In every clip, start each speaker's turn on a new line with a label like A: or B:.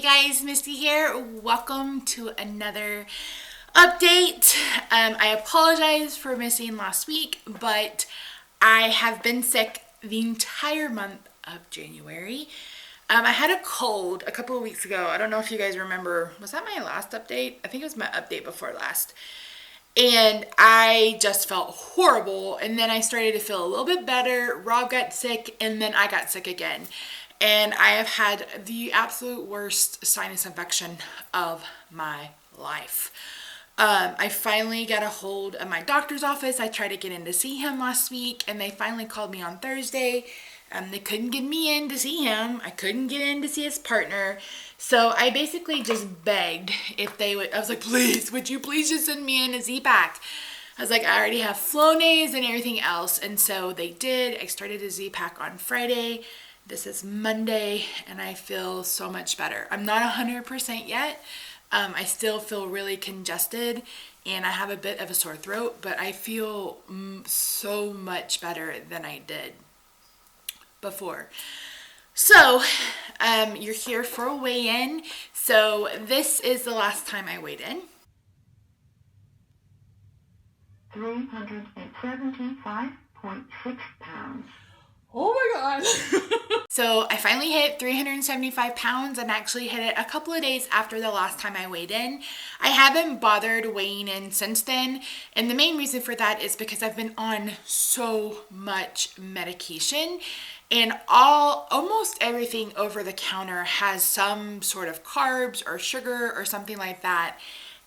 A: guys, Misty here. Welcome to another update. I apologize for missing last week, but I have been sick the entire month of January. I had a cold a couple of weeks ago. I don't know if you guys remember. Was that my last update? I think it was my update before last. And I just felt horrible. And then I started to feel a little bit better. Rob got sick, and then I got sick again. And I have had the absolute worst sinus infection of my life. I finally got a hold of my doctor's office. I tried to get in to see him last week, and they finally called me on Thursday. They couldn't get me in to see him. I couldn't get in to see his partner. So I basically just begged if they would. I was like, please, would you please just send me in a Z-Pack? I was like, I already have Flonase and everything else. And so they did. I started a Z-Pack on Friday. This is Monday, and I feel so much better. I'm not 100% yet. I still feel really congested, and I have a bit of a sore throat, but I feel so much better than I did before. So, you're here for a weigh-in. So this is the last time I weighed in.
B: 375.6 pounds.
A: Oh my God. So I finally hit 375 pounds and actually hit it a couple of days after the last time I weighed in. I haven't bothered weighing in since then. And the main reason for that is because I've been on so much medication, and almost everything over the counter has some sort of carbs or sugar or something like that.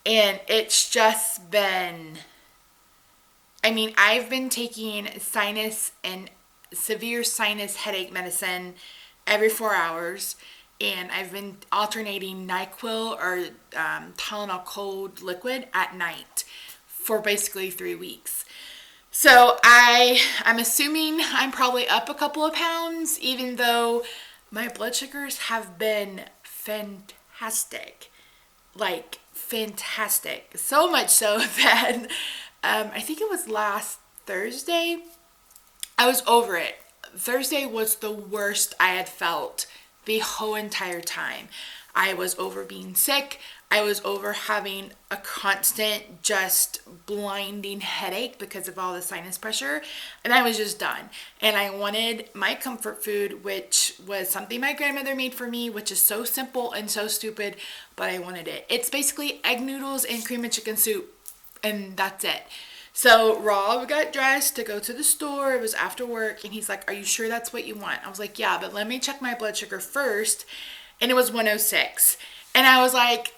A: And it's just been, I've been taking sinus and severe sinus headache medicine every 4 hours, and I've been alternating NyQuil or Tylenol cold liquid at night for basically 3 weeks. So I'm assuming I'm probably up a couple of pounds, even though my blood sugars have been fantastic, like fantastic. So much so that I think it was last Thursday, I was over it. Thursday was the worst I had felt the whole entire time. I was over being sick. I was over having a constant, just blinding headache because of all the sinus pressure. And I was just done. And I wanted my comfort food, which was something my grandmother made for me, which is so simple and so stupid, but I wanted it. It's basically egg noodles and cream and chicken soup, and that's it. So Rob got dressed to go to the store. It was after work, and he's like, are you sure that's what you want? I was like, yeah, but let me check my blood sugar first. And it was 106. And I was like,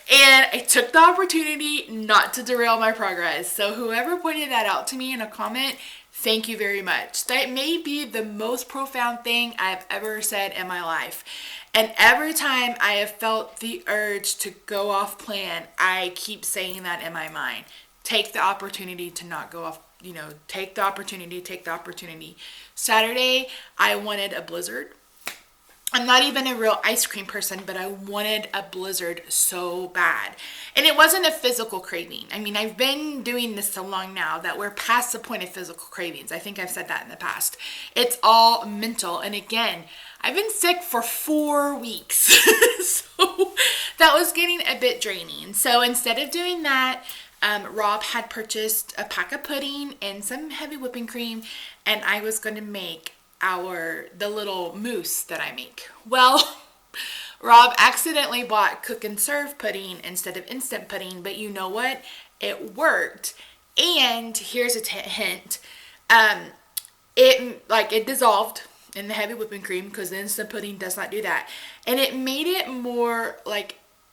A: and I took the opportunity not to derail my progress. So whoever pointed that out to me in a comment, thank you very much. That may be the most profound thing I've ever said in my life. And every time I have felt the urge to go off plan, I keep saying that in my mind. Take the opportunity to not go off, take the opportunity. Saturday, I wanted a Blizzard. I'm not even a real ice cream person, but I wanted a Blizzard so bad. And it wasn't a physical craving. I've been doing this so long now that we're past the point of physical cravings. I think I've said that in the past. It's all mental. And again, I've been sick for 4 weeks. So that was getting a bit draining. So instead of doing that, Rob had purchased a pack of pudding and some heavy whipping cream, and I was going to make the little mousse that I make. Well, Rob accidentally bought cook and serve pudding instead of instant pudding, but you know what? It worked. And here's a hint. It dissolved in the heavy whipping cream, because the instant pudding does not do that. And it made it more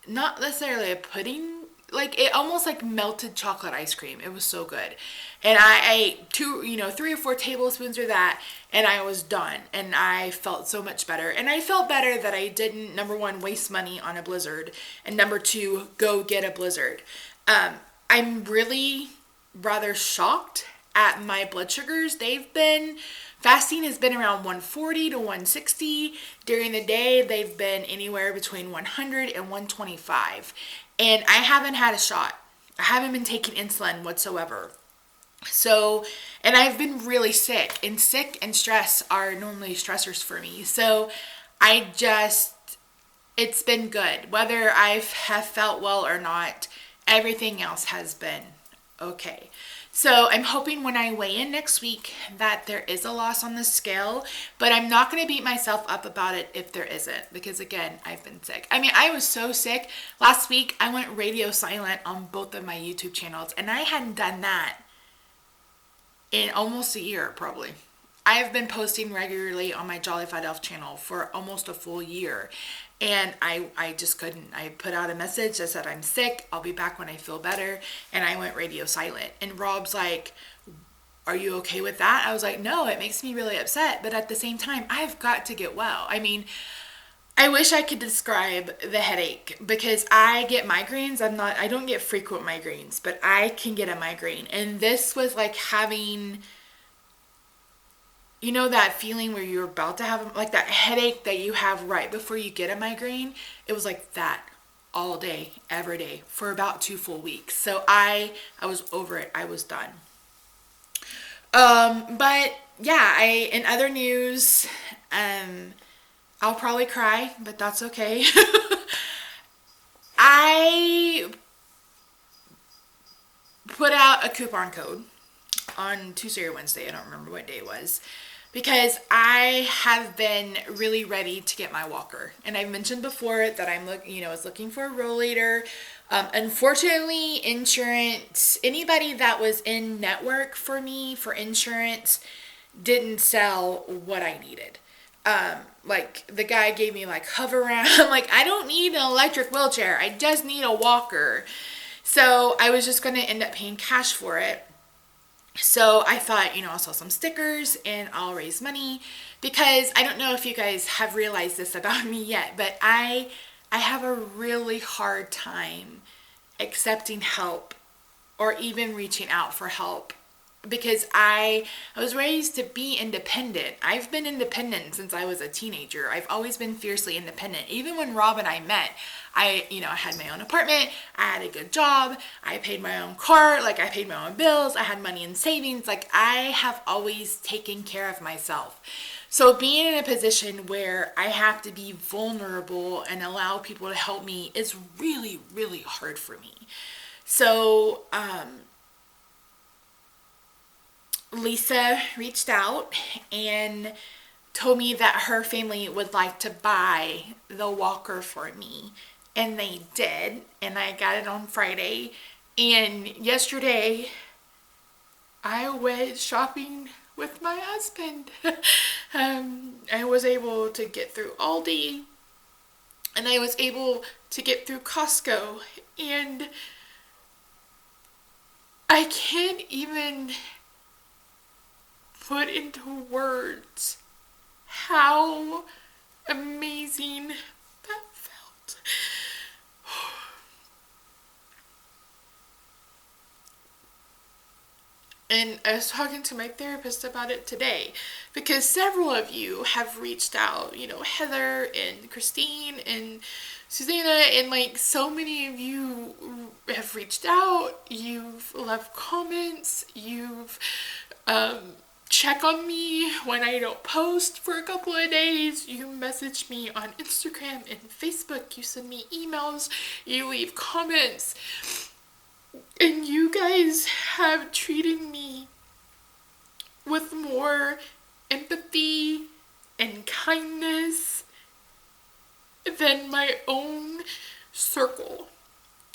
A: not necessarily a pudding, it almost like melted chocolate ice cream. It was so good. And I ate 3 or 4 tablespoons of that, and I was done. And I felt so much better. And I felt better that I didn't, number one, waste money on a Blizzard, and number two, go get a Blizzard. I'm really rather shocked at my blood sugars. Fasting has been around 140 to 160. During the day, they've been anywhere between 100 and 125. And I haven't had a shot. I haven't been taking insulin whatsoever. So, and I've been really sick, and sick and stress are normally stressors for me. So it's been good. Whether I have felt well or not, everything else has been okay. So I'm hoping when I weigh in next week that there is a loss on the scale, but I'm not going to beat myself up about it if there isn't, because again, I've been sick. I mean, I was so sick. Last week, I went radio silent on both of my YouTube channels, and I hadn't done that in almost a year, probably. I have been posting regularly on my Jolly Fat Elf channel for almost a full year. And I just couldn't. I put out a message that said, I'm sick. I'll be back when I feel better. And I went radio silent. And Rob's like, are you okay with that? I was like, no, it makes me really upset. But at the same time, I've got to get well. I mean, I wish I could describe the headache because I get migraines. I don't get frequent migraines, but I can get a migraine. And this was like having, you know, that feeling where you're about to have like that headache that you have right before you get a migraine. It was like that all day, every day for about 2 full weeks. So I was over it. I was done. But yeah, in other news, I'll probably cry, but that's okay. I put out a coupon code on Tuesday or Wednesday. I don't remember what day it was. Because I have been really ready to get my walker. And I've mentioned before that was looking for a rollator. Unfortunately, insurance, anybody that was in network for me for insurance didn't sell what I needed. Like the guy gave me like hover around. I'm like, I don't need an electric wheelchair. I just need a walker. So I was just going to end up paying cash for it. So I thought, I'll sell some stickers and I'll raise money because I don't know if you guys have realized this about me yet, but I have a really hard time accepting help or even reaching out for help because I was raised to be independent. I've been independent since I was a teenager. I've always been fiercely independent. Even when Rob and I met, I had my own apartment, I had a good job, I paid my own car, I paid my own bills, I had money in savings, I have always taken care of myself. So being in a position where I have to be vulnerable and allow people to help me is really, really hard for me. So, Lisa reached out and told me that her family would like to buy the walker for me. And they did. And I got it on Friday. And yesterday, I went shopping with my husband. I was able to get through Aldi. And I was able to get through Costco. And I can't even put into words how amazing that felt. And I was talking to my therapist about it today because several of you have reached out, Heather and Christine and Susanna, and so many of you have reached out, you've left comments, you've check on me when I don't post for a couple of days. You message me on Instagram and Facebook. You send me emails. You leave comments. And you guys have treated me with more empathy and kindness than my own circle,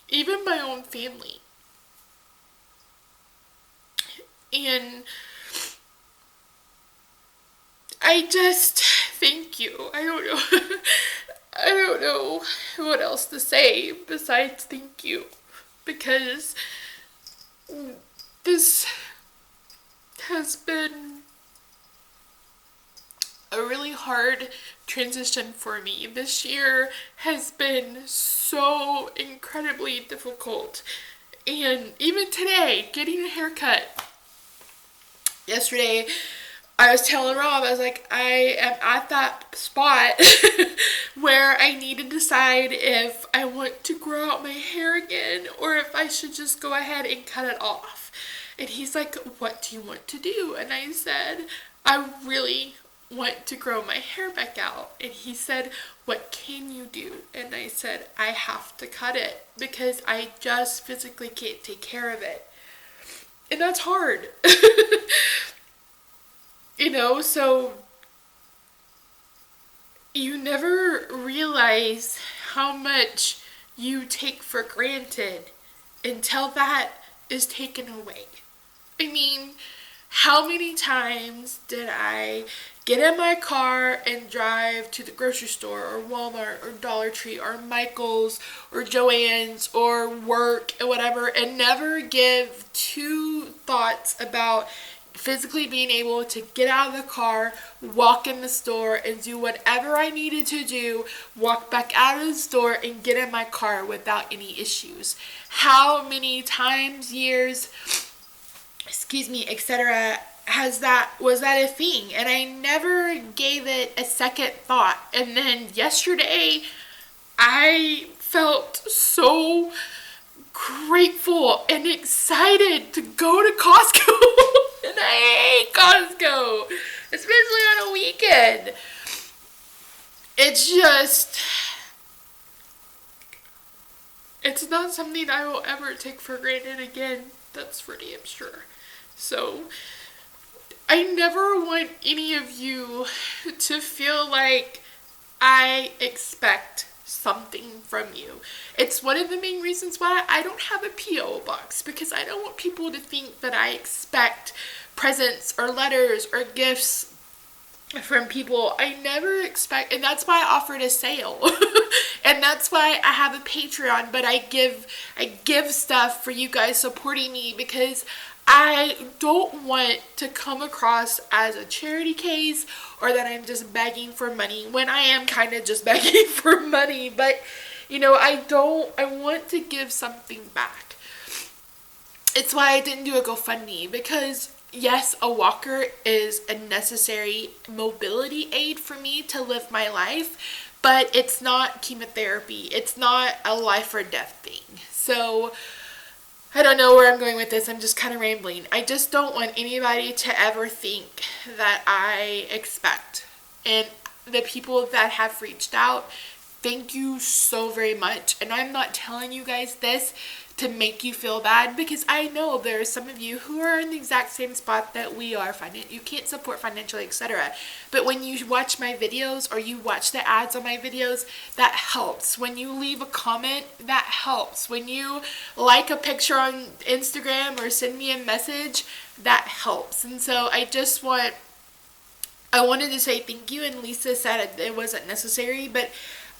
A: even my own family. And I just thank you. I don't know. I don't know what else to say besides thank you. Because this has been a really hard transition for me. This year has been so incredibly difficult. And even today, getting a haircut. Yesterday, I was telling Rob, I was like, I am at that spot where I need to decide if I want to grow out my hair again or if I should just go ahead and cut it off. And he's like, what do you want to do? And I said, I really want to grow my hair back out. And he said, what can you do? And I said, I have to cut it because I just physically can't take care of it. And that's hard. So you never realize how much you take for granted until that is taken away. I mean, how many times did I get in my car and drive to the grocery store or Walmart or Dollar Tree or Michael's or Joann's or work or whatever and never give two thoughts about physically being able to get out of the car, walk in the store, and do whatever I needed to do, walk back out of the store and get in my car without any issues. How many times, years, etc. was that a thing? And I never gave it a second thought. And then yesterday, I felt so grateful and excited to go to Costco. And I hate Costco, especially on a weekend. It's not something I will ever take for granted again. That's for damn sure. So, I never want any of you to feel like I expect something from you. It's one of the main reasons why I don't have a P.O. box, because I don't want people to think that I expect presents or letters or gifts from people. I never expect, and that's why I offered a sale. And that's why I have a Patreon, but I give stuff for you guys supporting me, because I don't want to come across as a charity case or that I'm just begging for money, when I am kind of just begging for money. But I want to give something back. It's why I didn't do a GoFundMe, because yes, a walker is a necessary mobility aid for me to live my life, but it's not chemotherapy. It's not a life or death thing. So I don't know where I'm going with this. I'm just kind of rambling. I just don't want anybody to ever think that I expect. And the people that have reached out, thank you so very much. And I'm not telling you guys this to make you feel bad, because I know there are some of you who are in the exact same spot that we are. You can't support financially, etc. But when you watch my videos or you watch the ads on my videos, that helps. When you leave a comment, that helps. When you like a picture on Instagram or send me a message, that helps. And so I wanted to say thank you, and Lisa said it wasn't necessary, but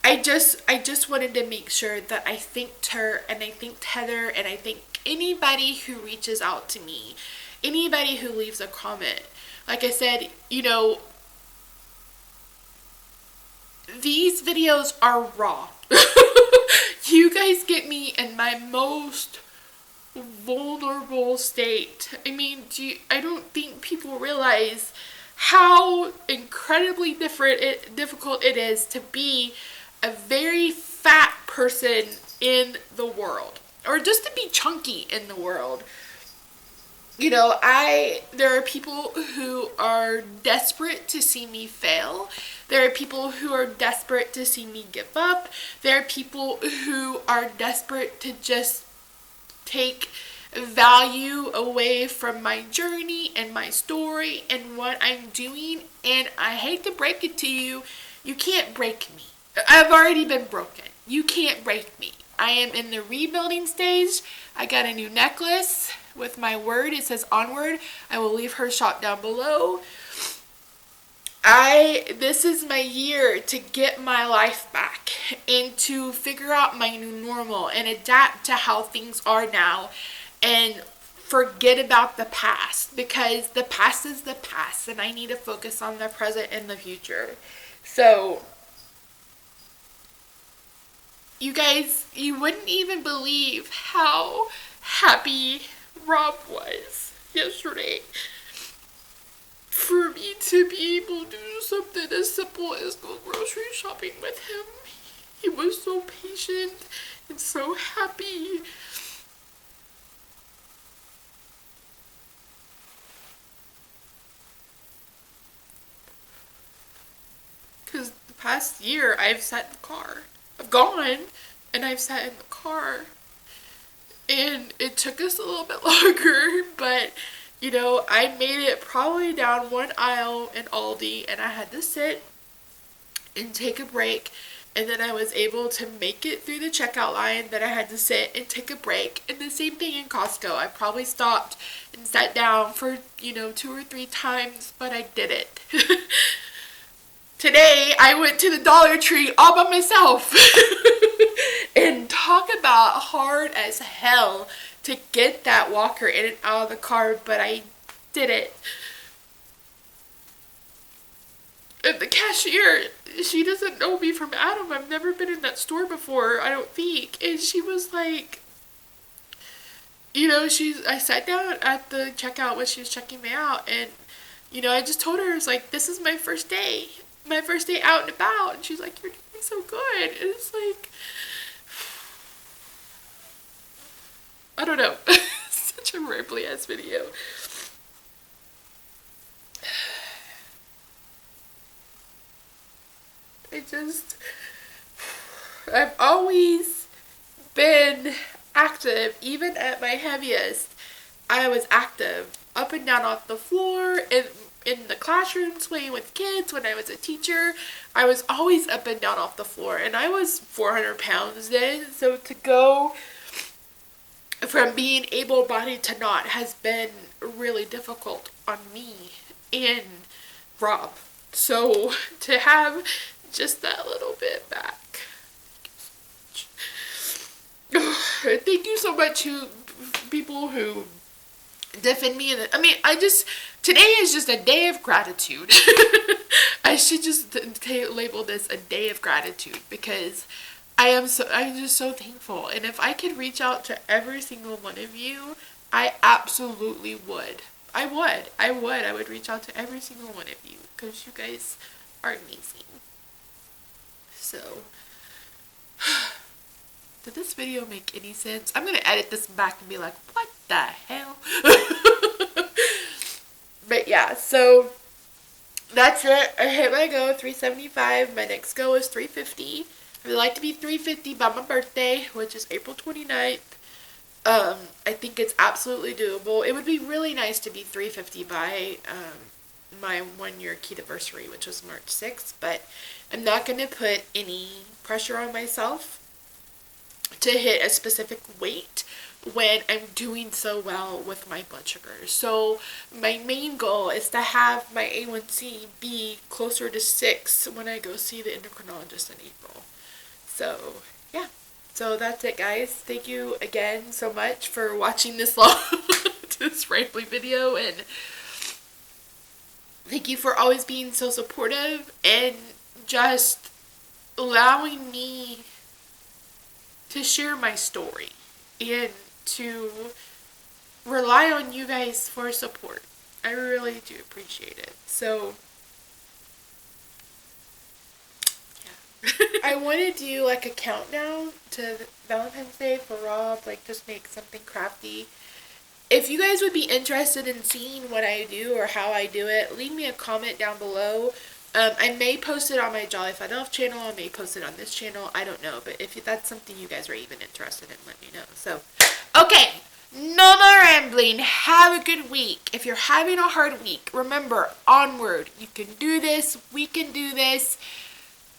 A: I just wanted to make sure that I thanked her, and I thanked Heather, and I thank anybody who reaches out to me, anybody who leaves a comment. Like I said, these videos are raw. You guys get me in my most vulnerable state. I mean, I don't think people realize how incredibly difficult it is to be a very fat person in the world, or just to be chunky in the world. There are people who are desperate to see me fail. There are people who are desperate to see me give up. There are people who are desperate to just take value away from my journey and my story and what I'm doing. And I hate to break it to you, you can't break me. I've already been broken. You can't break me. I am in the rebuilding stage. I got a new necklace with my word. It says onward. I will leave her shop down below. This is my year to get my life back and to figure out my new normal and adapt to how things are now, and forget about the past, because the past is the past and I need to focus on the present and the future. So you guys, you wouldn't even believe how happy Rob was yesterday for me to be able to do something as simple as go grocery shopping with him. He was so patient and so happy. past year, I've sat in the car. I've gone and I've sat in the car. And it took us a little bit longer, but you know, I made it probably down one aisle in Aldi, and I had to sit and take a break, and then I was able to make it through the checkout line. Then I had to sit and take a break. And the same thing in Costco. I probably stopped and sat down for, you know, 2 or 3 times, but I did it. Today, I went to the Dollar Tree all by myself. And talk about hard as hell to get that walker in and out of the car, but I did it. And the cashier, she doesn't know me from Adam. I've never been in that store before, I don't think. And she was like, you know, I sat down at the checkout when she was checking me out, and, you know, I just told her, I was like, this is my first day out and about. And she's like, you're doing so good. And it's like, I don't know. Such a rambly ass video. I've always been active. Even at my heaviest, I was active. Up and down off the floor, in the classroom, swaying with kids. When I was a teacher, I was always up and down off the floor. And I was 400 pounds then. So to go from being able-bodied to not has been really difficult on me and Rob. So to have just that little bit back. Thank you so much to people who defend me. I mean, today is just a day of gratitude. I should just label this a day of gratitude, because I'm just so thankful. And if I could reach out to every single one of you, I absolutely would. I would reach out to every single one of you, because you guys are amazing. So, did this video make any sense? I'm going to edit this back and be like, what the hell? But yeah, so that's it. I hit my goal, 375. My next goal is 350. I would like to be 350 by my birthday, which is April 29th. I think it's absolutely doable. It would be really nice to be 350 by my 1-year ketoversary, which was March 6th, but I'm not going to put any pressure on myself to hit a specific weight when I'm doing so well with my blood sugar. So my main goal is to have my A1C be closer to 6 when I go see the endocrinologist in April. So yeah, so that's it, guys. Thank you again so much for watching this long, this rambly video, and thank you for always being so supportive and just allowing me to share my story and to rely on you guys for support. I really do appreciate it. So I want to do like a countdown to Valentine's Day for Rob, like just make something crafty. If you guys would be interested in seeing what I do or how I do it, leave me a comment down below. I may post it on my Jolly Fat Elf channel. I may post it on this channel. I don't know. But if that's something you guys are even interested in, let me know. So, okay. No more rambling. Have a good week. If you're having a hard week, remember, onward. You can do this. We can do this.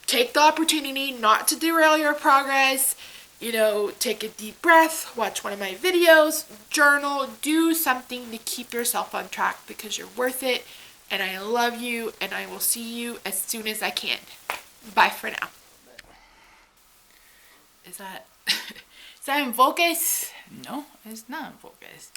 A: Take the opportunity not to derail your progress. You know, take a deep breath, watch one of my videos, journal, do something to keep yourself on track, because you're worth it. And I love you, and I will see you as soon as I can. Bye for now. Is that in focus? No, it's not in focus.